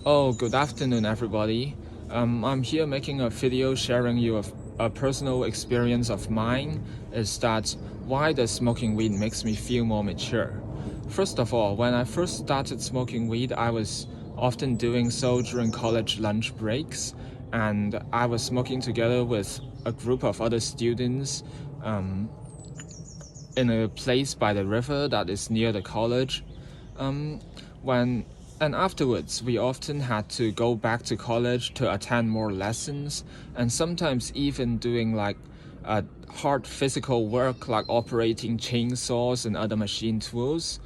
Oh, good afternoon, everybody. I'm here making a video sharing you a personal experience of mine is that why does smoking weed makes me feel more mature? First of all, when I first started smoking weed, I was often doing so during college lunch breaks, and I was smoking together with a group of other students in a place by the river that is near the college. Um, when and afterwards, we often had to go back to college to attend more lessons, and sometimes even doing like hard physical work like operating chainsaws and other machine tools.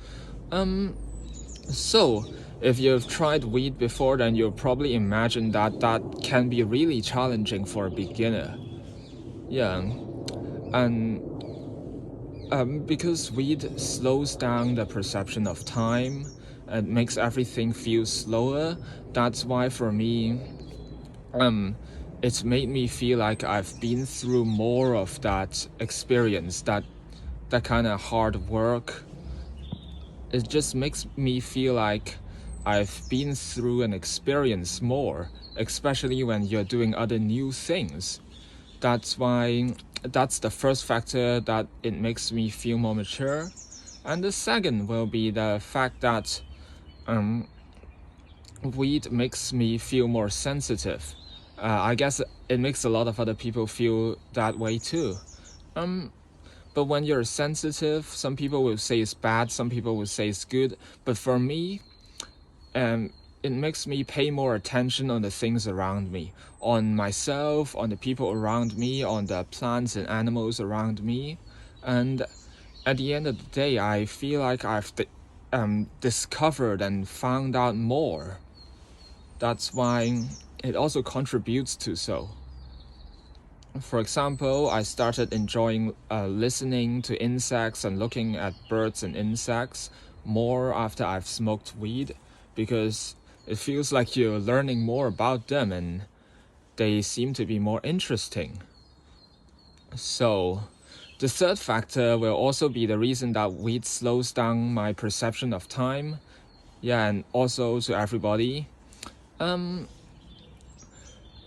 So, if you've tried weed before, then you'll probably imagine that that can be really challenging for a beginner. Yeah, and because weed slows down the perception of time and makes everything feel slower, that's why for me, um, it's made me feel like I've been through more of that experience, that kind of hard work. It just makes me feel like I've been through an experience more, especially when you're doing other new things. That's why that's the first factor that it makes me feel more mature. And the second will be the fact that weed makes me feel more sensitive. I guess it makes a lot of other people feel that way too. But when you're sensitive, some people will say it's bad, some people will say it's good. But for me, um, it makes me pay more attention on the things around me, on myself, on the people around me, on the plants and animals around me. And at the end of the day, I feel like I've discovered and found out more. That's why it also contributes to so. For example, I started enjoying listening to insects and looking at birds and insects more after I've smoked weed because it feels like you're learning more about them and they seem to be more interesting. So, the third factor will also be the reason that weed slows down my perception of time. Yeah, and also to everybody.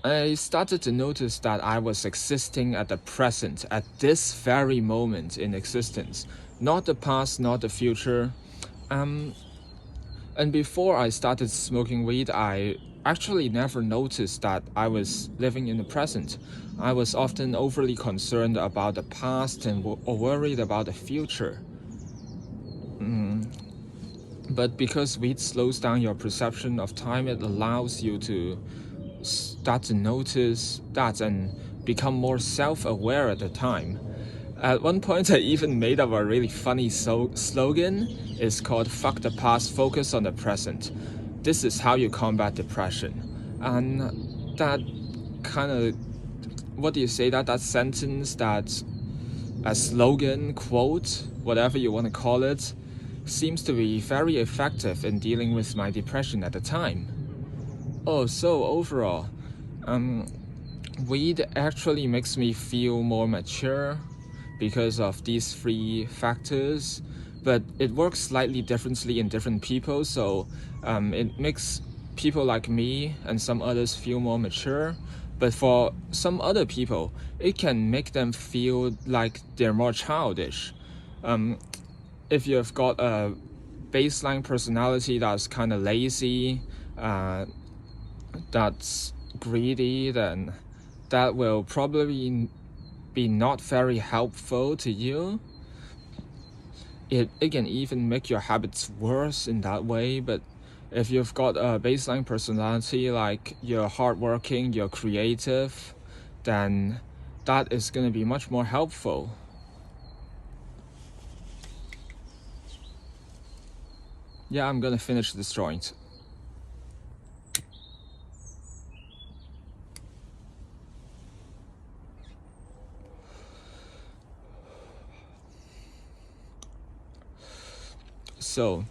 I started to notice that I was existing at the present, at this very moment in existence, not the past, not the future. And before I started smoking weed, I actually never noticed that I was living in the present. I was often overly concerned about the past and or worried about the future. But because weed slows down your perception of time, it allows you to start to notice that and become more self-aware at the time. At one point, I even made up a really funny slogan. It's called "Fuck the past, focus on the present." This is how you combat depression. And that kind of, what do you say? That sentence, that a slogan, quote, whatever you want to call it, seems to be very effective in dealing with my depression at the time. Oh, so overall, weed actually makes me feel more mature because of these three factors, but it works slightly differently in different people. So it makes people like me and some others feel more mature. But for some other people, it can make them feel like they're more childish. If you've got a baseline personality that's kind of lazy, that's greedy, then that will probably be not very helpful to you. It can even make your habits worse in that way, but if you've got a baseline personality like you're hardworking, you're creative, then that is going to be much more helpful. Yeah, I'm gonna finish this joint. So,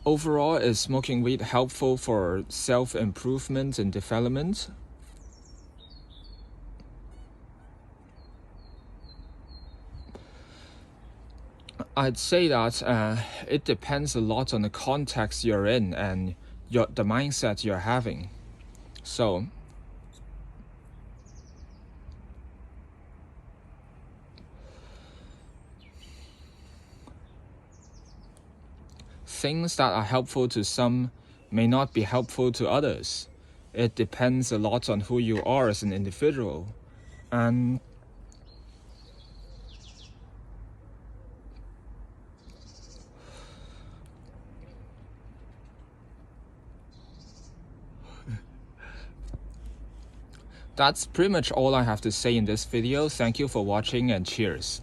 overall, is smoking weed helpful for self-improvement and development? I'd say that it depends a lot on the context you're in and the mindset you're having. So things that are helpful to some may not be helpful to others. It depends a lot on who you are as an individual. And that's pretty much all I have to say in this video. Thank you for watching and cheers.